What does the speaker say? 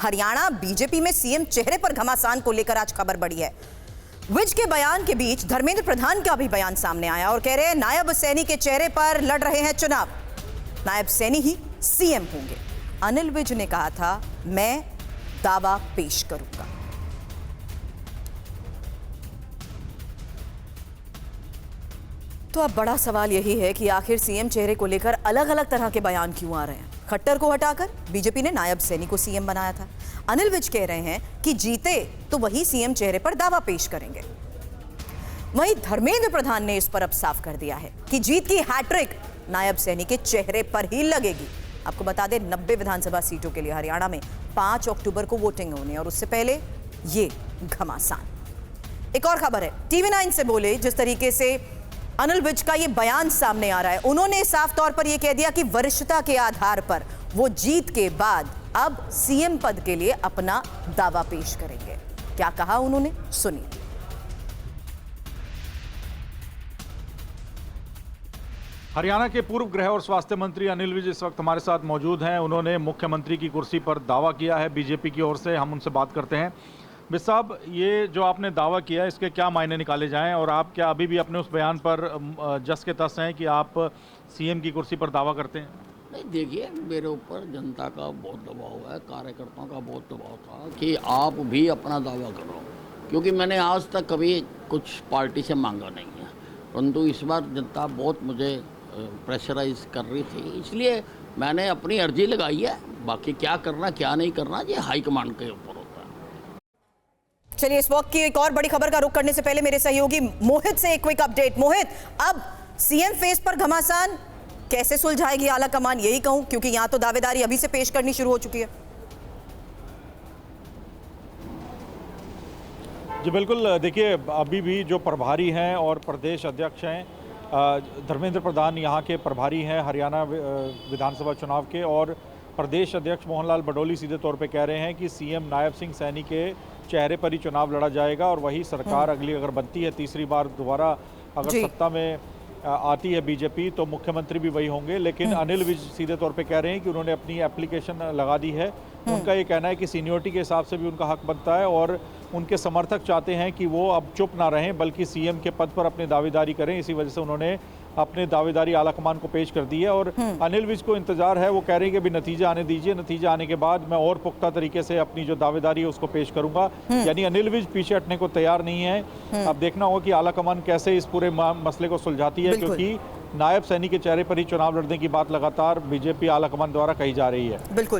Haryana BJP में CM चेहरे पर घमासान को लेकर आज खबर बढ़ी है। विज के बयान के बीच धर्मेंद्र प्रधान का भी बयान सामने आया और कह रहे हैं नायब सैनी के चेहरे पर लड़ रहे हैं चुनाव, नायब सैनी ही सीएम होंगे। अनिल विज ने कहा था मैं दावा पेश करूंगा। तो अब बड़ा सवाल यही है कि आखिर सीएम चेहरे को लेकर अलग अलग तरह के बयान क्यों आ रहे हैं। खट्टर को हटाकर बीजेपी ने नायब सैनी को सीएम बनाया था। अनिल विज कह रहे हैं कि जीते तो वही सीएम चेहरे पर दावा पेश करेंगे। वहीं धर्मेंद्र प्रधान ने इस पर अब साफ कर दिया है कि जीत की हैट्रिक नायब सैनी के चेहरे पर ही लगेगी। आपको बता दें 90 विधानसभा सीटों के लिए हरियाणा में 5 अक्टूबर को वोटिंग होनी है और उससे पहले ये घमासान। एक और खबर है, TV9 से बोले जिस तरीके से अनिल विज का ये बयान सामने आ रहा है, उन्होंने साफ तौर पर यह कह दिया कि वरिष्ठता के आधार पर वो जीत के बाद अब सीएम पद के लिए अपना दावा पेश करेंगे। क्या कहा उन्होंने, सुनिए। हरियाणा के पूर्व गृह और स्वास्थ्य मंत्री अनिल विज इस वक्त हमारे साथ मौजूद हैं। उन्होंने मुख्यमंत्री की कुर्सी पर दावा किया है बीजेपी की ओर से। हम उनसे बात करते हैं। विज साहब, ये जो आपने दावा किया है इसके क्या मायने निकाले जाएं और आप क्या अभी भी अपने उस बयान पर जस के तस हैं कि आप सीएम की कुर्सी पर दावा करते हैं? नहीं, देखिए, मेरे ऊपर जनता का बहुत दबाव है, कार्यकर्ताओं का बहुत दबाव था कि आप भी अपना दावा करो, क्योंकि मैंने आज तक कभी कुछ पार्टी से मांगा नहीं है, परंतु इस बार जनता बहुत मुझे प्रेशराइज कर रही थी, इसलिए मैंने अपनी अर्जी लगाई है। बाकी क्या करना क्या नहीं करना ये हाईकमांड के ऊपर होता है। चलिए, इस वक्त की एक और बड़ी खबर का रुख करने से पहले मेरे सहयोगी मोहित से एक क्विक अपडेट। मोहित, अब सीएम फेस पर घमासान कैसे सुलझाएगी आला कमान, यही कहूं, क्योंकि यहां तो दावेदारी अभी से पेश करनी शुरू हो चुकी है। जी बिल्कुल, देखिए अभी भी जो प्रभारी हैं और प्रदेश अध्यक्ष हैं धर्मेंद्र प्रधान यहाँ के प्रभारी हैं हरियाणा विधानसभा चुनाव के, और प्रदेश अध्यक्ष मोहनलाल बडोली सीधे तौर पे कह रहे हैं कि सीएम नायब सिंह सैनी के चेहरे पर ही चुनाव लड़ा जाएगा और वही सरकार अगली अगर बनती है, तीसरी बार दोबारा अगर सत्ता में आती है बीजेपी, तो मुख्यमंत्री भी वही होंगे। लेकिन अनिल विज सीधे तौर पे कह रहे हैं कि उन्होंने अपनी एप्लीकेशन लगा दी है। उनका ये कहना है कि सीनियरिटी के हिसाब से भी उनका हक बनता है और उनके समर्थक चाहते हैं कि वो अब चुप ना रहें बल्कि सीएम के पद पर अपनी दावेदारी करें। इसी वजह से उन्होंने अपने दावेदारी आलाकमान को पेश कर दी है और अनिल विज को इंतजार है। वो कह रहे हैं कि अभी नतीजा आने दीजिए, नतीजा आने के बाद मैं और पुख्ता तरीके से अपनी जो दावेदारी है उसको पेश करूंगा। यानी अनिल विज पीछे हटने को तैयार नहीं है। अब देखना होगा कि आलाकमान कैसे इस पूरे मसले को सुलझाती है, क्योंकि नायब सैनी के चेहरे पर ही चुनाव लड़ने की बात लगातार बीजेपी आलाकमान द्वारा कही जा रही है। बिल्कुल।